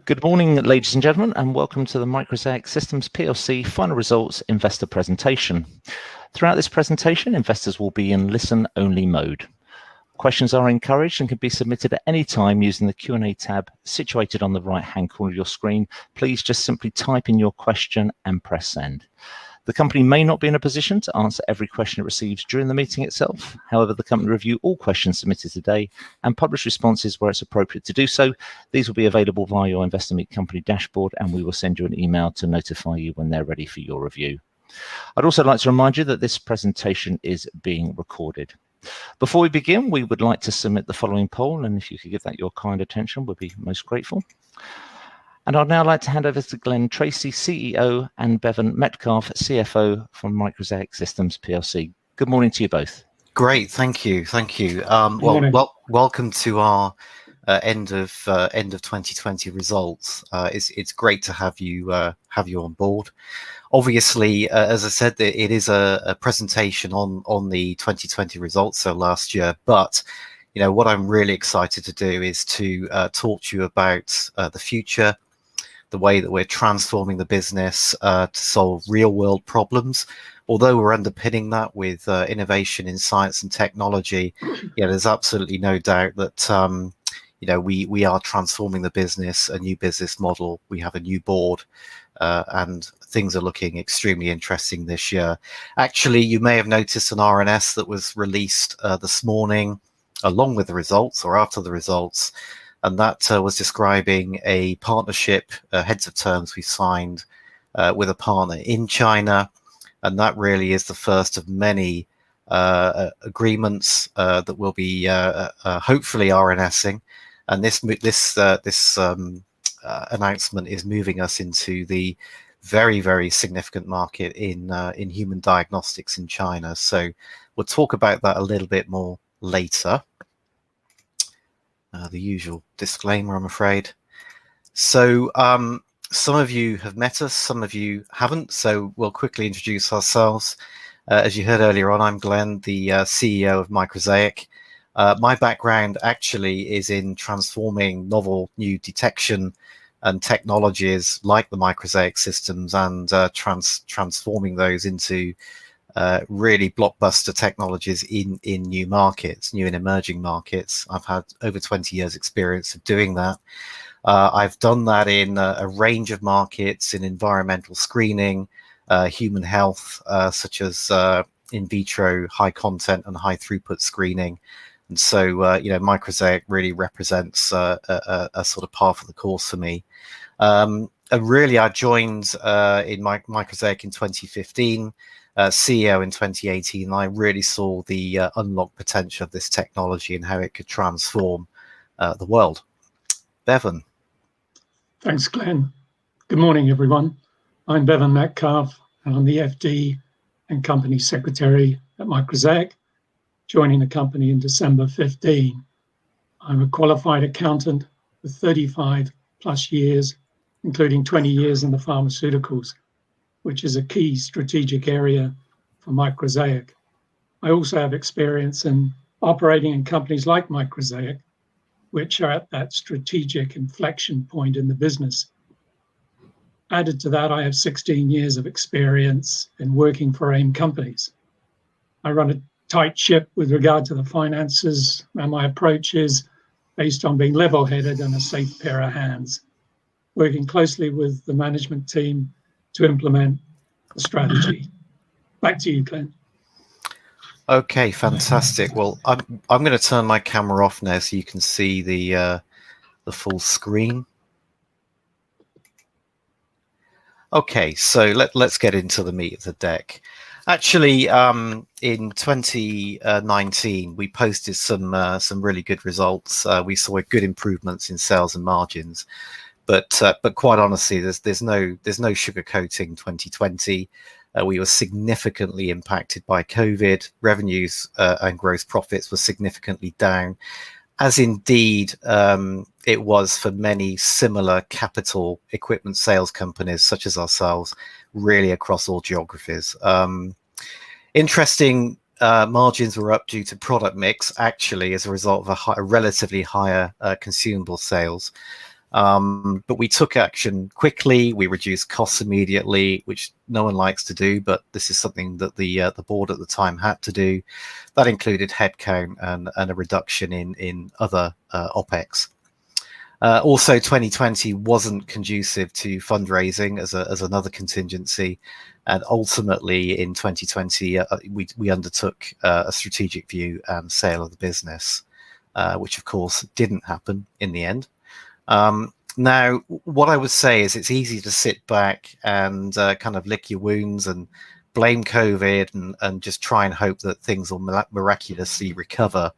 Good morning, ladies and gentlemen, and welcome to the MICROSAIC Systems PLC final results investor presentation. Throughout this presentation, investors will be in listen-only mode. Questions are encouraged and can be submitted at any time using the Q&A tab situated on the right-hand corner of your screen. Please just simply type in your question and press send. The company may not be in a position to answer every question it receives during the meeting itself. However, the company will review all questions submitted today and publish responses where it's appropriate to do so. These will be available via your Investor Meet Company dashboard, and we will send you an email to notify you when they're ready for your review. I'd also like to remind you that this presentation is being recorded. Before we begin, we would like to submit the following poll, and if you could give that your kind attention, we'd be most grateful. And I'd now like to hand over to Glenn Tracy, CEO, and Bevan Metcalfe, CFO from MICROSAIC Systems PLC. Good morning to you both. Great, thank you. Welcome to our end of 2020 results. It's great to have you on board. Obviously, as I said, it is a presentation on the 2020 results, so last year. But what I'm really excited to do is to talk to you about the future, the way that we're transforming the business to solve real-world problems. Although we're underpinning that with innovation in science and technology, there's absolutely no doubt that we are transforming the business, a new business model. We have a new board, and things are looking extremely interesting this year. Actually, you may have noticed an RNS that was released this morning, along with the results or after the results. And that was describing a partnership, heads of terms we signed with a partner in China. And that really is the first of many agreements that will be hopefully RNSing. And this announcement is moving us into the very, very significant market in human diagnostics in China. So we'll talk about that a little bit more later. The usual disclaimer, I'm afraid. So some of you have met us, some of you haven't, so we'll quickly introduce ourselves. As you heard earlier on, I'm Glenn, the CEO of MICROSAIC. My background actually is in transforming novel new detection and technologies like the MICROSAIC systems and transforming those into really blockbuster technologies in new markets, new and emerging markets. I've had over 20 years experience of doing that. I've done that in a range of markets, in environmental screening, human health, such as in vitro high content and high throughput screening. And so, MICROSAIC really represents a sort of par for the course for me. And really, I joined in MICROSAIC in 2015. CEO in 2018, I really saw the unlocked potential of this technology and how it could transform the world. Bevan. Thanks, Glenn. Good morning, everyone. I'm Bevan Metcalfe, and I'm the FD and Company Secretary at MICROSAIC, joining the company in December 15. I'm a qualified accountant with 35 plus years, including 20 years in the pharmaceuticals, which is a key strategic area for MICROSAIC. I also have experience in operating in companies like MICROSAIC, which are at that strategic inflection point in the business. Added to that, I have 16 years of experience in working for AIM companies. I run a tight ship with regard to the finances, and my approach is based on being level-headed and a safe pair of hands, working closely with the management team to implement the strategy. Back to you, Glenn. Okay, fantastic. Well, I'm going to turn my camera off now so you can see the full screen. Okay, so let's get into the meat of the deck. Actually, in 2019, we posted some really good results. We saw good improvements in sales and margins. But quite honestly, there's no sugarcoating 2020. We were significantly impacted by COVID. Revenues and gross profits were significantly down, as indeed it was for many similar capital equipment sales companies such as ourselves, really across all geographies. Interesting, margins were up due to product mix, actually, as a result of a relatively higher consumable sales. But we took action quickly. We reduced costs immediately, which no one likes to do, but this is something that the board at the time had to do. That included headcount and a reduction in other OPEX. Also, 2020 wasn't conducive to fundraising as another contingency, and ultimately in 2020 we undertook a strategic view and sale of the business, which of course didn't happen in the end. Now, what I would say is it's easy to sit back and kind of lick your wounds and blame COVID and just try and hope that things will miraculously recover.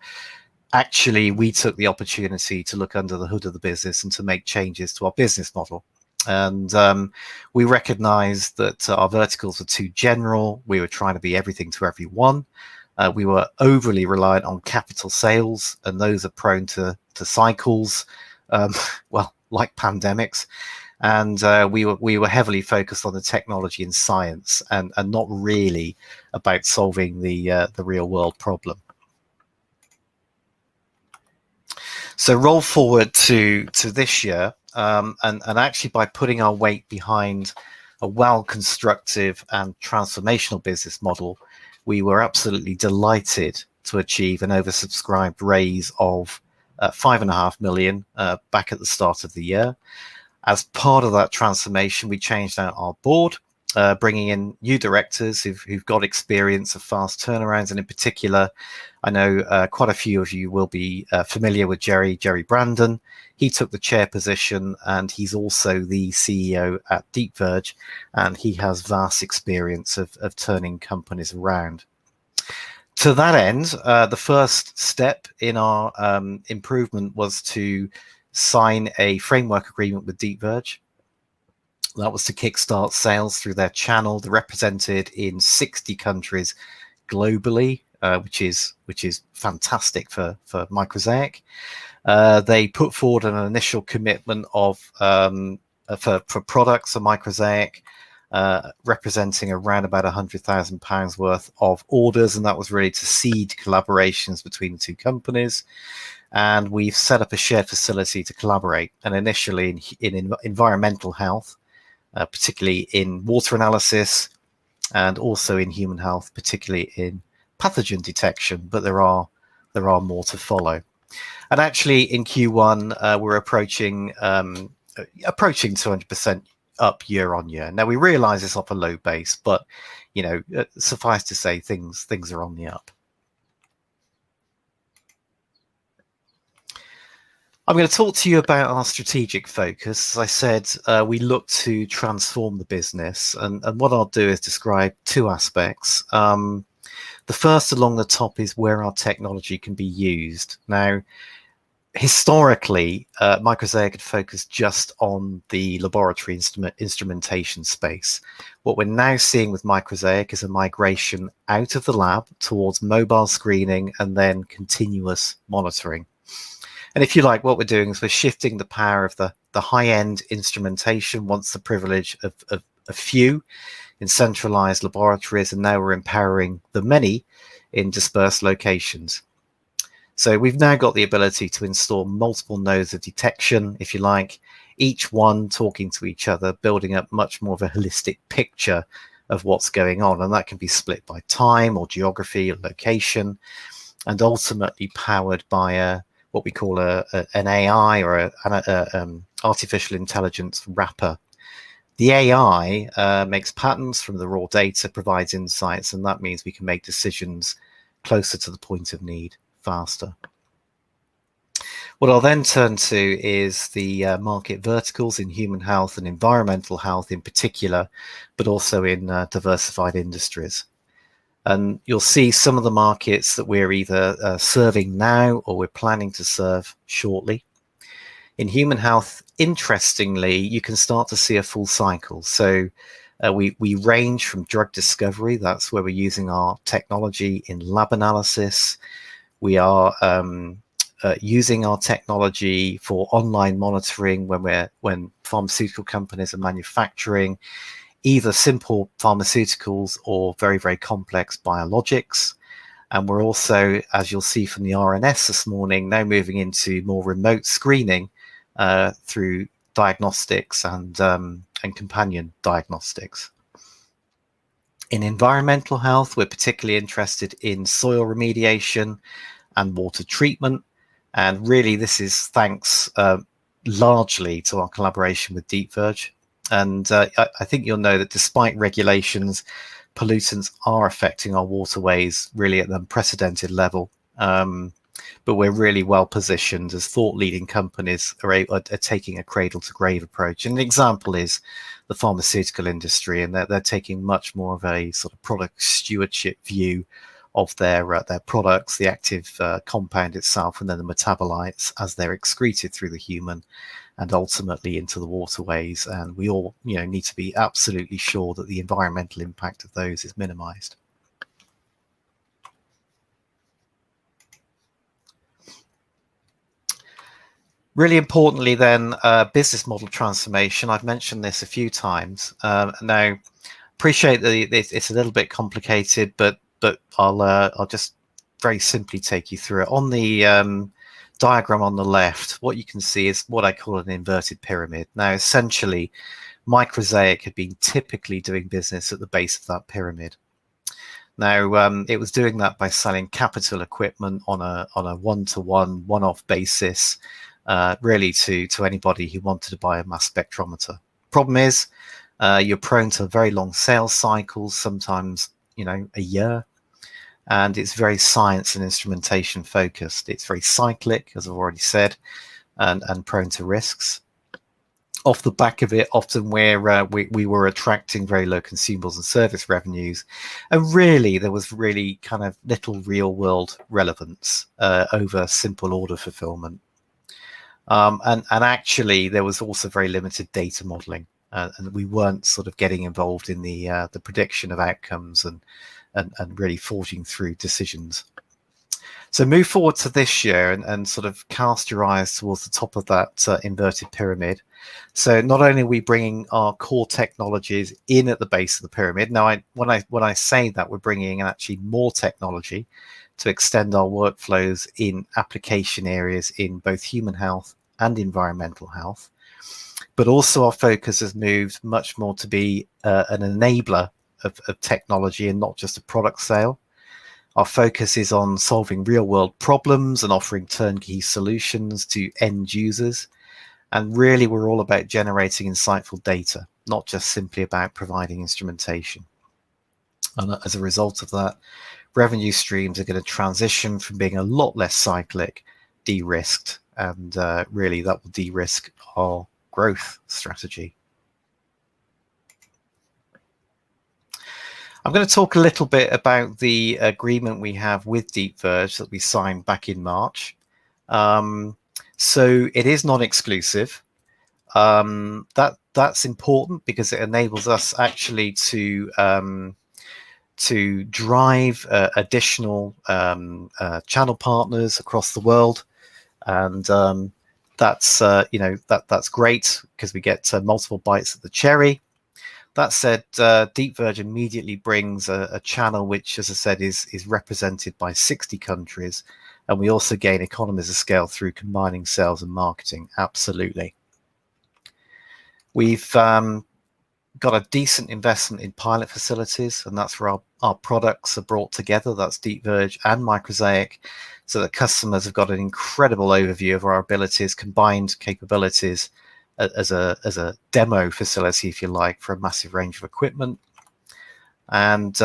Actually, we took the opportunity to look under the hood of the business and to make changes to our business model. And we recognized that our verticals were too general. We were trying to be everything to everyone. We were overly reliant on capital sales, and those are prone to cycles, well, like pandemics. And we were heavily focused on the technology and science, and not really about solving the real world problem. So roll forward to this year, and actually by putting our weight behind a well-constructive and transformational business model, we were absolutely delighted to achieve an oversubscribed raise of 5.5 million back at the start of the year. As part of that transformation, we changed out our board, bringing in new directors who've got experience of fast turnarounds, and in particular, I know quite a few of you will be familiar with Jerry Brandon. He took the chair position, and he's also the CEO at DeepVerge, and he has vast experience of turning companies around. To that end, the first step in our improvement was to sign a framework agreement with DeepVerge. That was to kickstart sales through their channel. They're represented in 60 countries globally, which is fantastic for MICROSAIC. They put forward an initial commitment of for products of MICROSAIC, representing around about £100,000 worth of orders, and that was really to seed collaborations between the two companies. And we've set up a shared facility to collaborate, and initially in environmental health, particularly in water analysis, and also in human health, particularly in pathogen detection, but there are more to follow. And actually in Q1 we're approaching 200% up year on year. Now we realize it's off a low base, but you know, suffice to say things are on the up. I'm going to talk to you about our strategic focus. As I said, we look to transform the business, and what I'll do is describe two aspects. The first along the top is where our technology can be used. Now, historically, MICROSAIC had focused just on the laboratory instrumentation space. What we're now seeing with MICROSAIC is a migration out of the lab towards mobile screening and then continuous monitoring. And if you like, what we're doing is we're shifting the power of the high-end instrumentation, once the privilege of a few in centralized laboratories, and now we're empowering the many in dispersed locations. So we've now got the ability to install multiple nodes of detection, if you like, each one talking to each other, building up much more of a holistic picture of what's going on. And that can be split by time or geography or location, and ultimately powered by what we call an AI or an artificial intelligence wrapper. The AI makes patterns from the raw data, provides insights, and that means we can make decisions closer to the point of need faster. What I'll then turn to is the market verticals in human health and environmental health in particular, but also in diversified industries. And you'll see some of the markets that we're either serving now or we're planning to serve shortly. In human health, interestingly, you can start to see a full cycle. So we range from drug discovery, that's where we're using our technology in lab analysis. We are using our technology for online monitoring when pharmaceutical companies are manufacturing either simple pharmaceuticals or very, very complex biologics. And we're also, as you'll see from the RNS this morning, now moving into more remote screening through diagnostics and companion diagnostics. In environmental health, we're particularly interested in soil remediation and water treatment. And really, this is thanks largely to our collaboration with DeepVerge. And I think you'll know that despite regulations, pollutants are affecting our waterways really at an unprecedented level. But we're really well positioned as thought-leading companies are taking a cradle-to-grave approach. And an example is the pharmaceutical industry, and they're taking much more of a sort of product stewardship view of their products, the active compound itself, and then the metabolites as they're excreted through the human and ultimately into the waterways. And we all, need to be absolutely sure that the environmental impact of those is minimized. Really importantly then, business model transformation. I've mentioned this a few times. Now, appreciate that it's a little bit complicated, but I'll just very simply take you through it. On the diagram on the left, what you can see is what I call an inverted pyramid. Now, essentially, MICROSAIC had been typically doing business at the base of that pyramid. Now, it was doing that by selling capital equipment on a one-to-one, one-off basis, really to anybody who wanted to buy a mass spectrometer. Problem is, you're prone to very long sales cycles, sometimes a year, and it's very science and instrumentation focused. It's very cyclic, as I've already said, and prone to risks. Off the back of it, often we were attracting very low consumables and service revenues, and really there was really kind of little real world relevance over simple order fulfillment. And actually there was also very limited data modeling, and we weren't sort of getting involved in the prediction of outcomes and really forging through decisions. So move forward to this year and sort of cast your eyes towards the top of that inverted pyramid. So not only are we bringing our core technologies in at the base of the pyramid. Now, when I say that, we're bringing in actually more technology to extend our workflows in application areas in both human health and environmental health. But also our focus has moved much more to be an enabler of technology and not just a product sale. Our focus is on solving real world problems and offering turnkey solutions to end users. And really, we're all about generating insightful data, not just simply about providing instrumentation. And as a result of that, revenue streams are going to transition from being a lot less cyclic, de-risked, and really that will de-risk our growth strategy. I'm going to talk a little bit about the agreement we have with DeepVerge that we signed back in March. So it is non-exclusive. That's important because it enables us actually to drive additional channel partners across the world, and that's that's great because we get multiple bites at the cherry. That said, DeepVerge immediately brings a channel which, as I said, is represented by 60 countries, and we also gain economies of scale through combining sales and marketing. Absolutely. We've got a decent investment in pilot facilities, and that's where our products are brought together. That's DeepVerge and MICROSAIC, so that customers have got an incredible overview of our abilities, combined capabilities, as a demo facility, if you like, for a massive range of equipment. And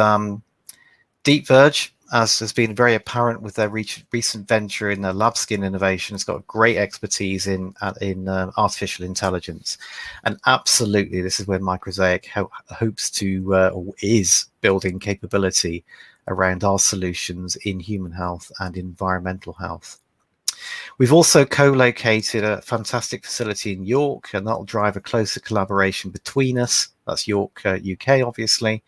DeepVerge, as has been very apparent with their recent venture in the lab skin innovation, has got great expertise in artificial intelligence. And absolutely, this is where MICROSAIC hopes to or is building capability around our solutions in human health and environmental health. We've also co-located a fantastic facility in York, and that'll drive a closer collaboration between us. That's York, UK, obviously.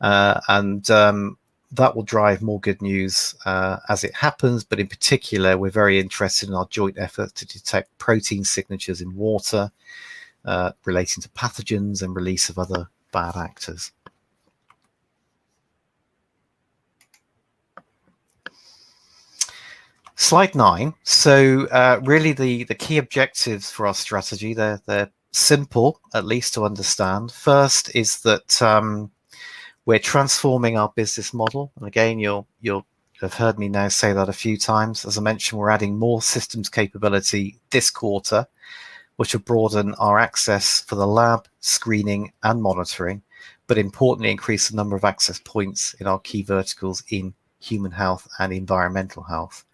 And that will drive more good news as it happens. But in particular, we're very interested in our joint effort to detect protein signatures in water relating to pathogens and release of other bad actors. slide 9. So really the key objectives for our strategy, they're simple, at least to understand. First is that we're transforming our business model. And again, you'll have heard me now say that a few times. As I mentioned, we're adding more systems capability this quarter, which will broaden our access for the lab, screening and monitoring, but importantly increase the number of access points in our key verticals in human health and environmental health.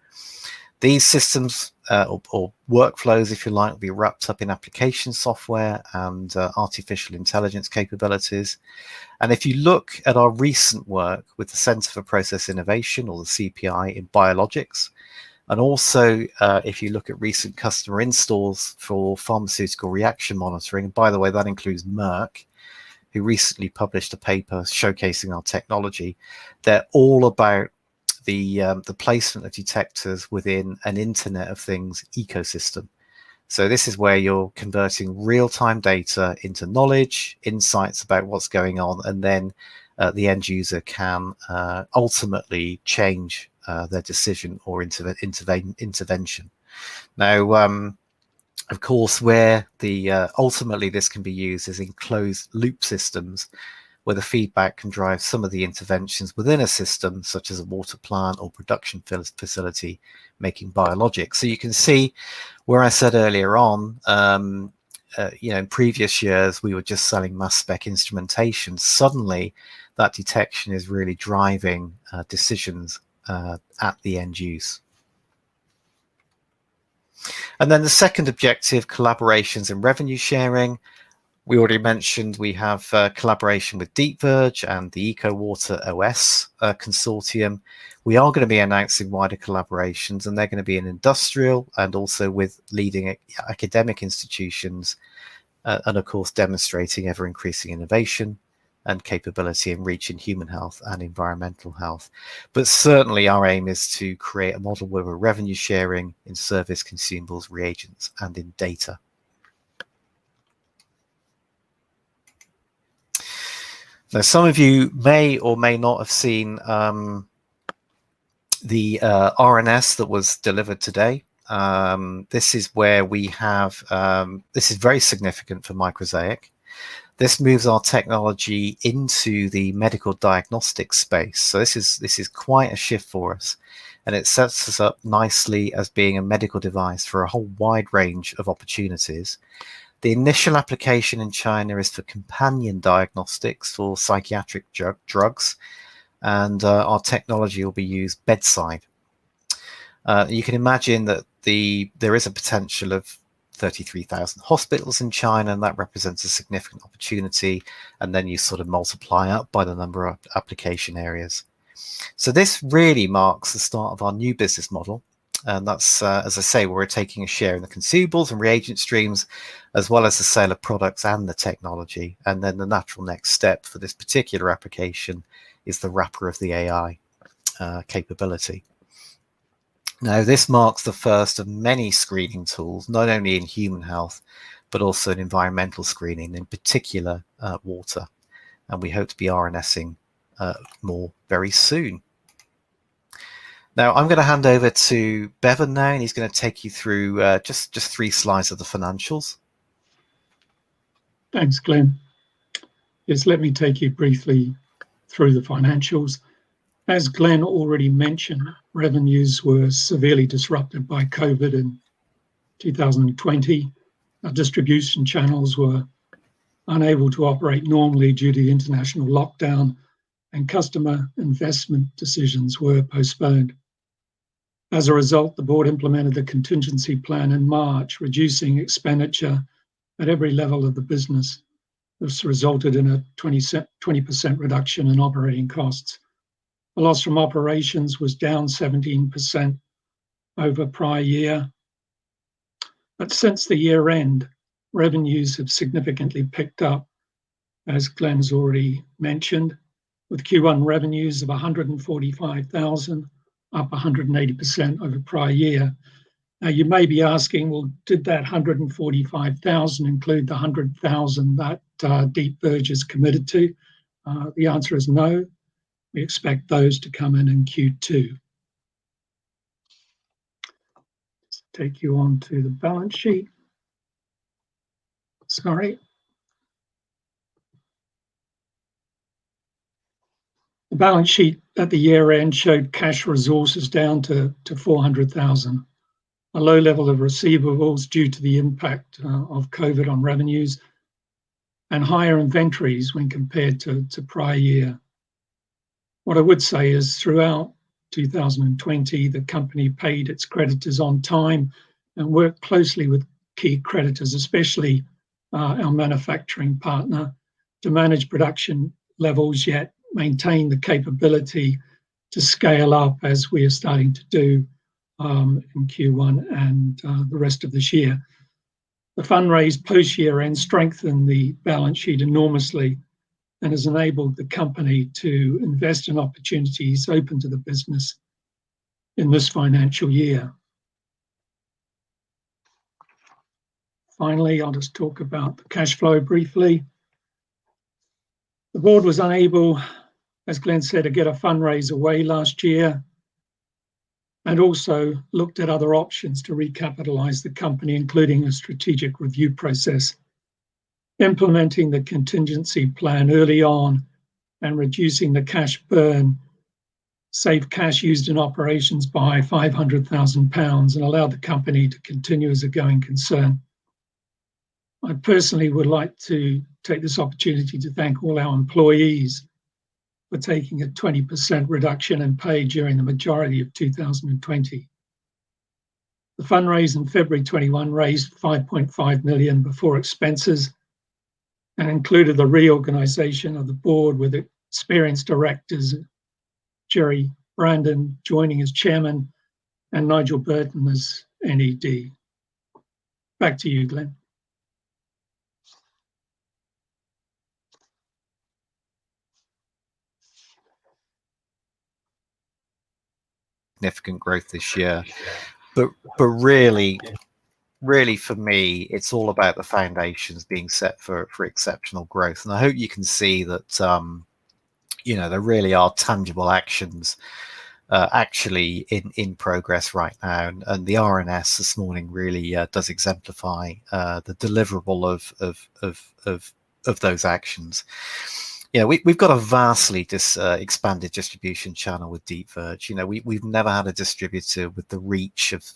These systems or workflows, if you like, will be wrapped up in application software and artificial intelligence capabilities. And if you look at our recent work with the Centre for Process Innovation, or the CPI, in biologics, and also if you look at recent customer installs for pharmaceutical reaction monitoring, and by the way, that includes Merck, who recently published a paper showcasing our technology, they're all about the placement of detectors within an Internet of Things ecosystem. So this is where you're converting real-time data into knowledge, insights about what's going on, and then the end user can ultimately change their decision or intervention. Now, of course, where ultimately this can be used is in closed loop systems, where the feedback can drive some of the interventions within a system, such as a water plant or production facility making biologics. So you can see where I said earlier on, in previous years, we were just selling mass spec instrumentation. Suddenly, that detection is really driving decisions at the end use. And then the second objective, collaborations and revenue sharing. We already mentioned we have collaboration with DeepVerge and the EcoWater OS consortium. We are going to be announcing wider collaborations, and they're going to be in industrial and also with leading academic institutions, and of course demonstrating ever-increasing innovation and capability and reach in human health and environmental health. But certainly our aim is to create a model where we're revenue sharing in service, consumables, reagents, and in data. Now, some of you may or may not have seen the RNS that was delivered today. This is where we have, this is very significant for MICROSAIC. This moves our technology into the medical diagnostics space. So this is quite a shift for us, and it sets us up nicely as being a medical device for a whole wide range of opportunities. The initial application in China is for companion diagnostics for psychiatric drugs, and our technology will be used bedside. You can imagine that there is a potential of 33,000 hospitals in China, and that represents a significant opportunity, and then you sort of multiply up by the number of application areas. So this really marks the start of our new business model. And that's, as I say, we're taking a share in the consumables and reagent streams, as well as the sale of products and the technology. And then the natural next step for this particular application is the wrapper of the AI capability. Now, this marks the first of many screening tools, not only in human health, but also in environmental screening, in particular water. And we hope to be RNSing more very soon. Now, I'm going to hand over to Bevan now, and he's going to take you through just 3 slides of the financials. Thanks, Glenn. Yes, let me take you briefly through the financials. As Glenn already mentioned, revenues were severely disrupted by COVID in 2020. Our distribution channels were unable to operate normally due to the international lockdown, and customer investment decisions were postponed. As a result, the board implemented the contingency plan in March, reducing expenditure at every level of the business. This resulted in a 20% reduction in operating costs. The loss from operations was down 17% over prior year. But since the year end, revenues have significantly picked up, as Glenn's already mentioned, with Q1 revenues of 145,000, up 180% over prior year. Now, you may be asking, well, did that 145,000 include the 100,000 that DeepVerge is committed to? The answer is no. We expect those to come in Q2. take you on to the balance sheet. Sorry. The balance sheet at the year end showed cash resources down to 400,000, a low level of receivables due to the impact of COVID on revenues, and higher inventories when compared to prior year. What I would say is throughout 2020, the company paid its creditors on time and worked closely with key creditors, especially our manufacturing partner, to manage production levels, yet maintain the capability to scale up as we are starting to do in Q1 and the rest of this year. The fundraise post-year end strengthened the balance sheet enormously and has enabled the company to invest in opportunities open to the business in this financial year. Finally, I'll just talk about the cash flow briefly. The board was unable, as Glenn said, to get a fundraise away last year, and also looked at other options to recapitalize the company, including a strategic review process. Implementing the contingency plan early on and reducing the cash burn saved cash used in operations by £500,000 and allowed the company to continue as a going concern. I personally would like to take this opportunity to thank all our employees for taking a 20% reduction in pay during the majority of 2020. The fundraise in February 21 raised 5.5 million before expenses and included the reorganisation of the board with experienced directors, Jerry Brandon joining as chairman and Nigel Burton as NED. Back to you, Glenn. Significant growth this year, but really for me, it's all about the foundations being set for exceptional growth. And I hope you can see that there really are tangible actions actually in progress right now, and the RNS this morning really does exemplify the deliverable of those actions. We've got a vastly expanded distribution channel with DeepVerge. We've never had a distributor with the reach of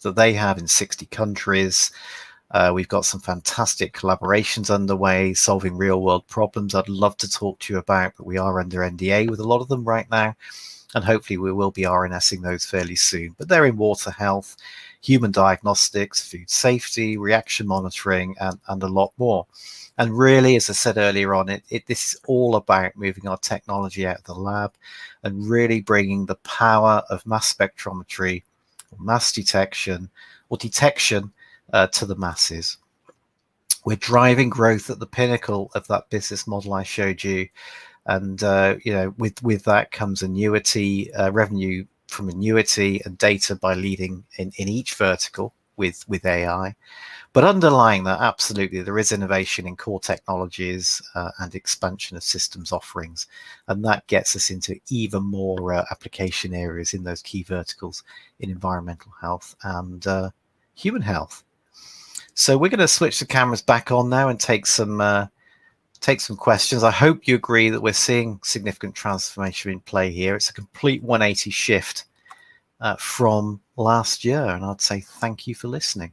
that they have in 60 countries. We've got some fantastic collaborations underway, solving real world problems I'd love to talk to you about, but we are under NDA with a lot of them right now, and hopefully we will be RNSing those fairly soon. But they're in water health, human diagnostics, food safety, reaction monitoring, and a lot more. And really, as I said earlier on, this is all about moving our technology out of the lab and really bringing the power of mass spectrometry, mass detection, or detection to the masses. We're driving growth at the pinnacle of that business model I showed you, and with that comes annuity revenue from annuity and data by leading in each vertical with AI. But underlying that, absolutely, there is innovation in core technologies and expansion of systems offerings. And that gets us into even more application areas in those key verticals in environmental health and human health. So we're going to switch the cameras back on now and take some questions. I hope you agree that we're seeing significant transformation in play here. It's a complete 180 shift from last year. And I'd say thank you for listening.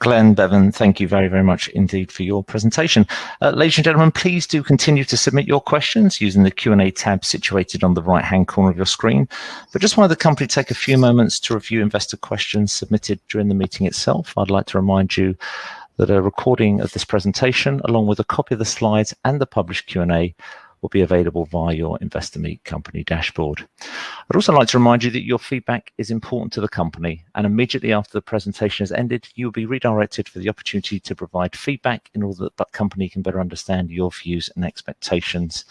Glenn, Bevan, thank you very, very much indeed for your presentation. Ladies and gentlemen, please do continue to submit your questions using the Q&A tab situated on the right-hand corner of your screen. But just wanted the company to take a few moments to review investor questions submitted during the meeting itself. I'd like to remind you that a recording of this presentation, along with a copy of the slides and the published Q&A, will be available via your Investor Meet company dashboard. I'd also like to remind you that your feedback is important to the company, and immediately after the presentation has ended, you will be redirected for the opportunity to provide feedback in order that the company can better understand your views and expectations.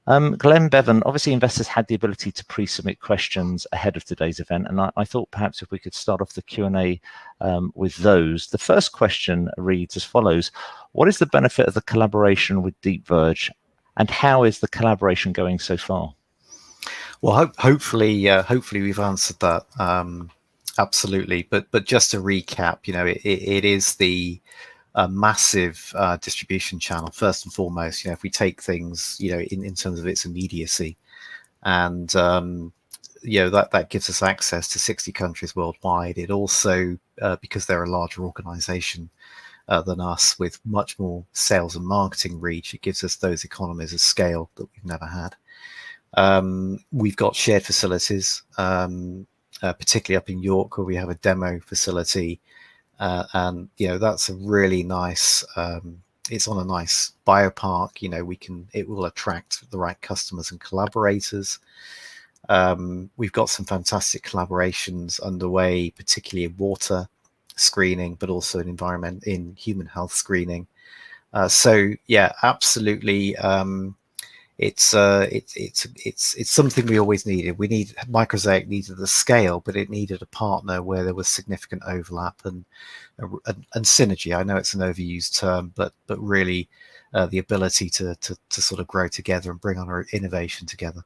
Glenn, Bevan, obviously investors had the ability to pre-submit questions ahead of today's event, and I thought perhaps if we could start off the Q&A with those. The first question reads as follows: what is the benefit of the collaboration with DeepVerge, and how is the collaboration going so far? Well, hopefully we've answered that. Absolutely. But just to recap, it is the massive distribution channel first and foremost. If we take things, in terms of its immediacy, and that gives us access to 60 countries worldwide. It also, because they're a larger organization than us with much more sales and marketing reach, it gives us those economies of scale that we've never had. We've got shared facilities, particularly up in York, where we have a demo facility, and that's a really nice. It's on a nice biopark. It will attract the right customers and collaborators. We've got some fantastic collaborations underway, particularly in water screening, but also in human health screening. So yeah, absolutely. It's something we always needed. MicroSaic needed the scale, but it needed a partner where there was significant overlap and synergy. I know it's an overused term, but really the ability to sort of grow together and bring on our innovation together.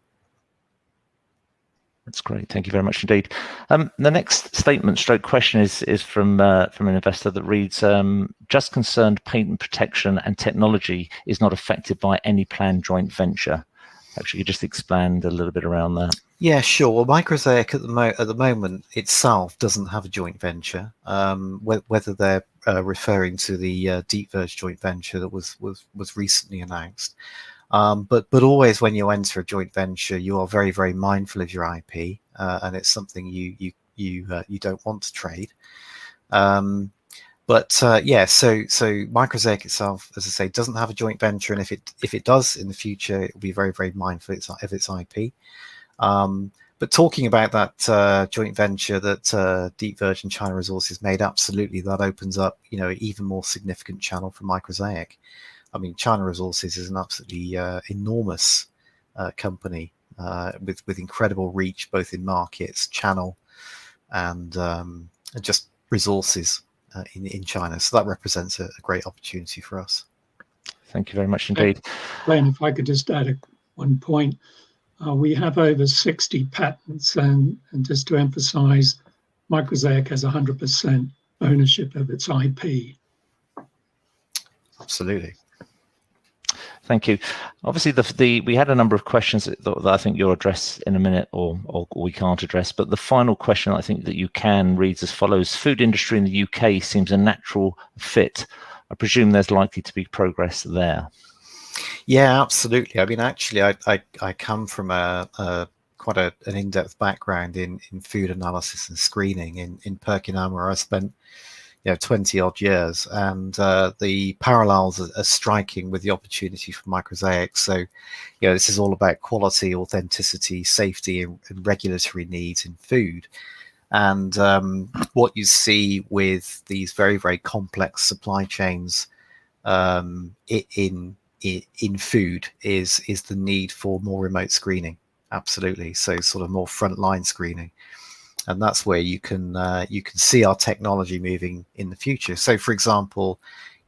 That's great. Thank you very much indeed. The next statement stroke question is from an investor that reads, just concerned patent protection and technology is not affected by any planned joint venture. Perhaps you could just expand a little bit around that. Yeah, sure. Well, MicroSaic at the moment itself doesn't have a joint venture. Whether they're referring to the DeepVerge joint venture that was recently announced. But always when you enter a joint venture, you are very, very mindful of your IP, and it's something you don't want to trade. Yeah, so MicroSaic itself, as I say, doesn't have a joint venture, and if it does in the future, it will be very, very mindful of its IP. But talking about that joint venture that DeepVerge and China Resources made, absolutely, that opens up even more significant channel for MicroSaic. I mean, China Resources is an absolutely enormous company with incredible reach, both in markets, channel, and just resources in China. So that represents a great opportunity for us. Thank you very much indeed. Glenn, if I could just add one point. We have over 60 patents, and just to emphasize, MicroSaic has 100% ownership of its IP. Absolutely. Thank you. Obviously, we had a number of questions that I think you'll address in a minute, or we can't address. But the final question I think that you can reads as follows: food industry in the UK seems a natural fit. I presume there's likely to be progress there. Yeah, absolutely. I mean, actually, I come from quite an in-depth background in food analysis and screening in Perkingham, where I spent 20 odd years, and the parallels are striking with the opportunity for MicroSaic. So this is all about quality, authenticity, safety, and regulatory needs in food. And what you see with these very, very complex supply chains in food is the need for more remote screening. Absolutely. So sort of more frontline screening. And that's where you can see our technology moving in the future. So, for example,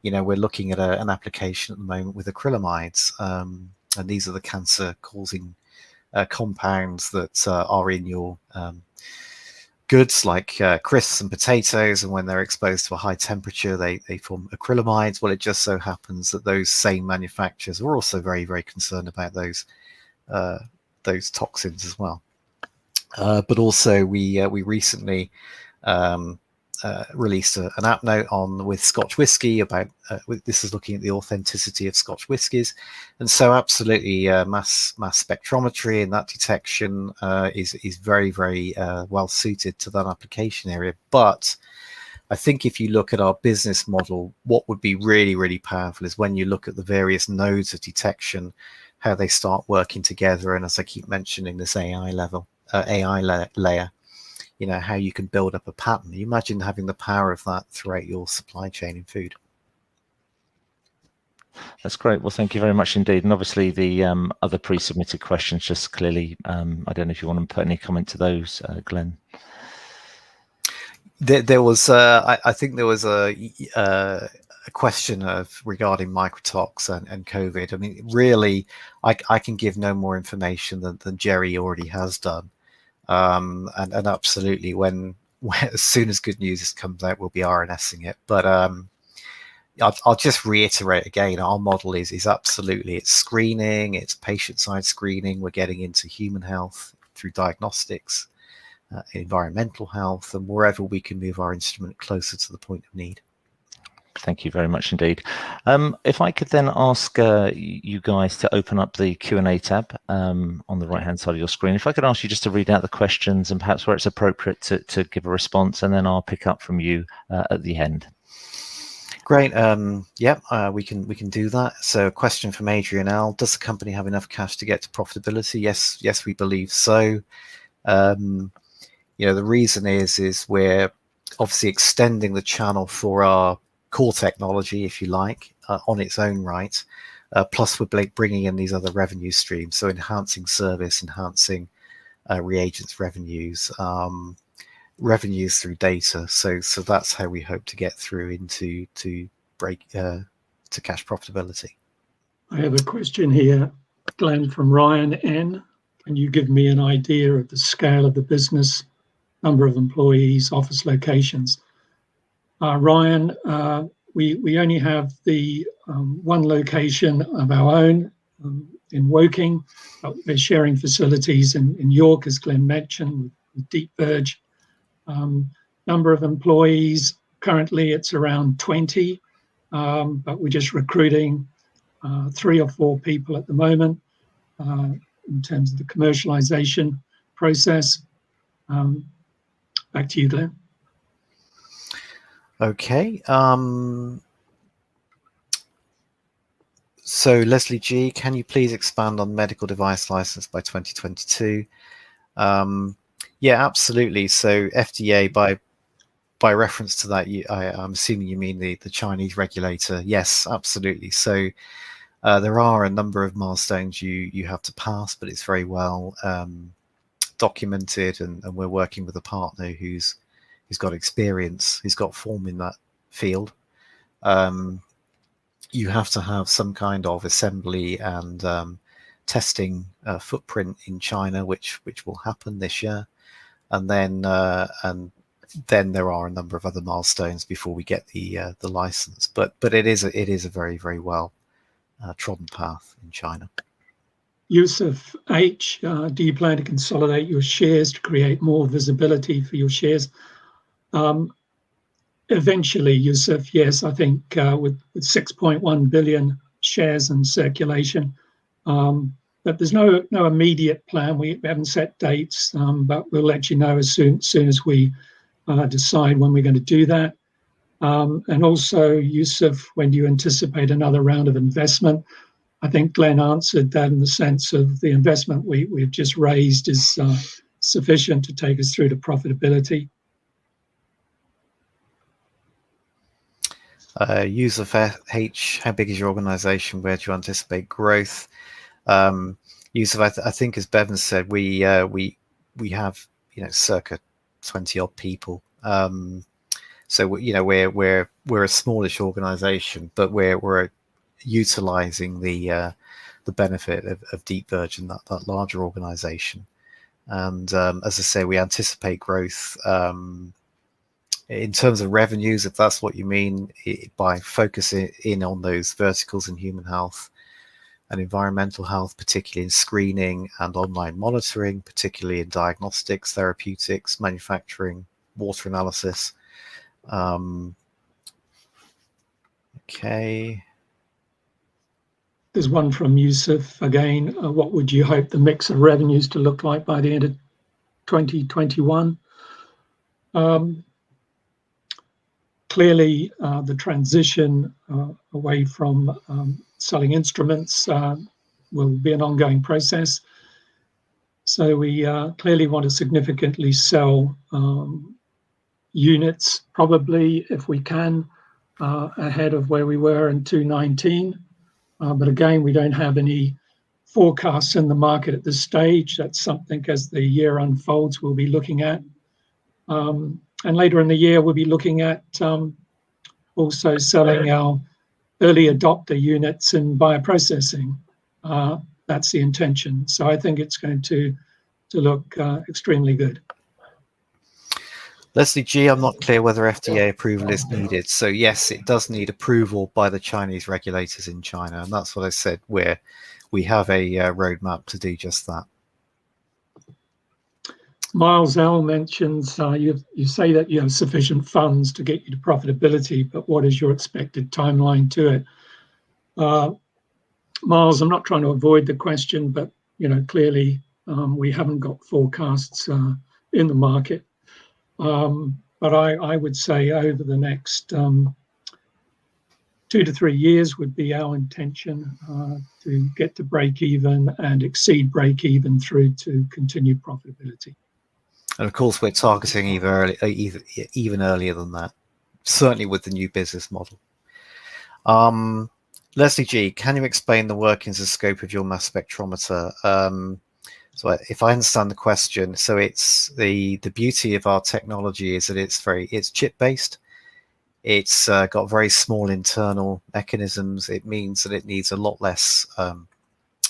we're looking at an application at the moment with acrylamides, and these are the cancer-causing compounds that are in your goods like crisps and potatoes, and when they're exposed to a high temperature, they form acrylamides. Well, it just so happens that those same manufacturers are also very, very concerned about those toxins as well. But also, we recently released an app note with Scotch whisky about this is looking at the authenticity of Scotch whiskies, and so absolutely mass spectrometry and that detection is very, very well suited to that application area. But I think if you look at our business model, what would be really, really powerful is when you look at the various nodes of detection, how they start working together, and as I keep mentioning, this AI layer. How you can build up a pattern. You imagine having the power of that throughout your supply chain in food. That's great. Well, thank you very much indeed. And obviously the other pre-submitted questions, just clearly, I don't know if you want to put any comment to those, Glenn. There was, I think there was a question regarding microtox and COVID. I mean, really, I can give no more information than Jerry already has done. And absolutely, when as soon as good news comes out, we'll be RNSing it. But I'll just reiterate again, our model is absolutely, it's screening, it's patient-side screening. We're getting into human health through diagnostics, environmental health, and wherever we can move our instrument closer to the point of need. Thank you very much indeed. If I could then ask you guys to open up the Q&A tab on the right-hand side of your screen. If I could ask you just to read out the questions and perhaps where it's appropriate to give a response, and then I'll pick up from you at the end. Great. We can do that. So a question from Adrian L. Does the company have enough cash to get to profitability? Yes, we believe so. The reason is we're obviously extending the channel for our core technology, if you like, on its own right. Plus we're bringing in these other revenue streams, so enhancing service, enhancing reagents revenues, revenues through data. So that's how we hope to get through into to cash profitability. I have a question here, Glenn, from Ryan N. Can you give me an idea of the scale of the business, number of employees, office locations? Ryan, we only have the one location of our own in Woking. We're sharing facilities in York, as Glenn mentioned, with Deep Verge. Number of employees, currently it's around 20, but we're just recruiting 3 or 4 people at the moment in terms of the commercialization process. Back to you, Glenn. Okay. So Leslie G, can you please expand on medical device license by 2022? Yeah, absolutely. So FDA, by reference to that, I'm assuming you mean the Chinese regulator. Yes, absolutely. So there are a number of milestones you have to pass, but it's very well documented, and we're working with a partner who's got experience, who's got form in that field. You have to have some kind of assembly and testing footprint in China, which will happen this year, and then there are a number of other milestones before we get the license. But it is a very, very well trodden path in China. Yusuf H, do you plan to consolidate your shares to create more visibility for your shares? Eventually, Yusuf, yes. I think with 6.1 billion shares in circulation, but there's no immediate plan. We haven't set dates, but we'll let you know as soon as we decide when we're going to do that. And also, Yusuf, when do you anticipate another round of investment? I think Glenn answered that in the sense of the investment we've just raised is sufficient to take us through to profitability. Yusuf H, how big is your organization? Where do you anticipate growth? Yusuf, I think as Bevan said, we have circa 20 odd people. So we're a smallish organization, but we're utilizing the benefit of Deep Verge and that larger organization. And as I say, we anticipate growth in terms of revenues, if that's what you mean, by focusing in on those verticals in human health and environmental health, particularly in screening and online monitoring, particularly in diagnostics, therapeutics, manufacturing, water analysis. Okay. There's one from Yusuf again. What would you hope the mix of revenues to look like by the end of 2021? Clearly, the transition away from selling instruments will be an ongoing process. So we clearly want to significantly sell units, probably, if we can, ahead of where we were in 2019. But again, we don't have any forecasts in the market at this stage. That's something, as the year unfolds, we'll be looking at. And later in the year, we'll be looking at also selling our early adopter units in bioprocessing. That's the intention. So I think it's going to look extremely good. Leslie G, I'm not clear whether FDA approval is needed. So yes, it does need approval by the Chinese regulators in China. And that's what I said, where we have a roadmap to do just that. Miles L mentions, you say that you have sufficient funds to get you to profitability, but what is your expected timeline to it? Miles, I'm not trying to avoid the question, but clearly we haven't got forecasts in the market. But I would say over the next 2 to 3 years would be our intention to get to break even and exceed break even through to continued profitability. And of course, we're targeting even earlier than that, certainly with the new business model. Leslie G, can you explain the workings and scope of your mass spectrometer? So if I understand the question, so it's the beauty of our technology is that it's chip based. It's got very small internal mechanisms. It means that it needs a lot less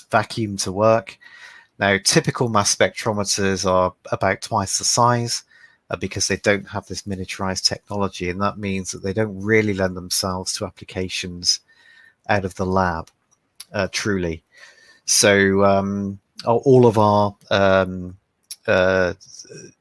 vacuum to work. Now, typical mass spectrometers are about twice the size because they don't have this miniaturized technology, and that means that they don't really lend themselves to applications out of the lab, truly. So all of our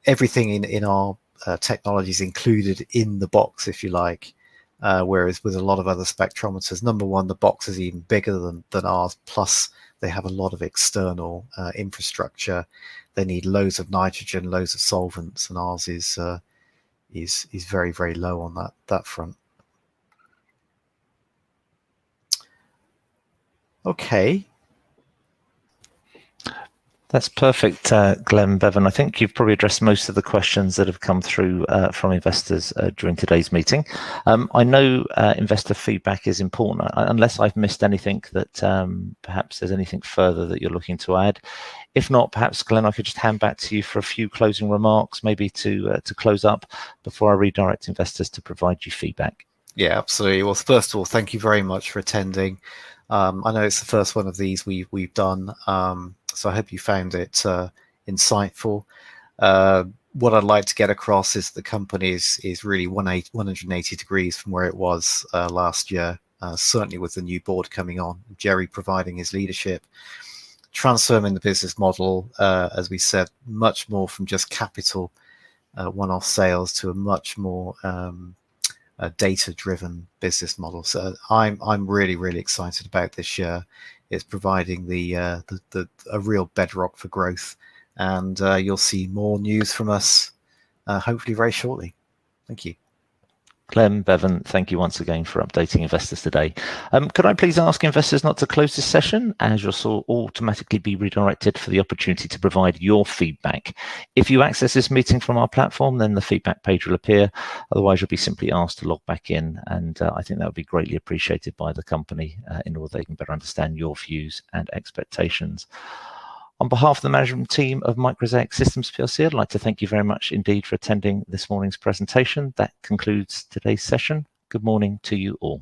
everything in our technology is included in the box, if you like, whereas with a lot of other spectrometers, number one, the box is even bigger than ours, plus they have a lot of external infrastructure. They need loads of nitrogen, loads of solvents, and ours is very, very low on that front. Okay. That's perfect, Glenn, Bevan. I think you've probably addressed most of the questions that have come through from investors during today's meeting. I know investor feedback is important. Unless I've missed anything that perhaps there's anything further that you're looking to add. If not, perhaps, Glenn, I could just hand back to you for a few closing remarks, maybe to close up before I redirect investors to provide you feedback. Yeah, absolutely. Well, first of all, thank you very much for attending. I know it's the first one of these we've done, so I hope you found it insightful. What I'd like to get across is the company is really 180 degrees from where it was last year, certainly with the new board coming on, Jerry providing his leadership, transforming the business model, as we said, much more from just capital one-off sales to a much more a data-driven business model. So I'm really, really excited about this year. It's providing a real bedrock for growth, and you'll see more news from us hopefully very shortly. Thank you. Glenn, Bevan, thank you once again for updating investors today. Could I please ask investors not to close this session, as you'll automatically be redirected for the opportunity to provide your feedback. If you access this meeting from our platform, then the feedback page will appear. Otherwise, you'll be simply asked to log back in, and I think that would be greatly appreciated by the company in order they can better understand your views and expectations. On behalf of the management team of MICROSAIC Systems PLC, I'd like to thank you very much indeed for attending this morning's presentation. That concludes today's session. Good morning to you all.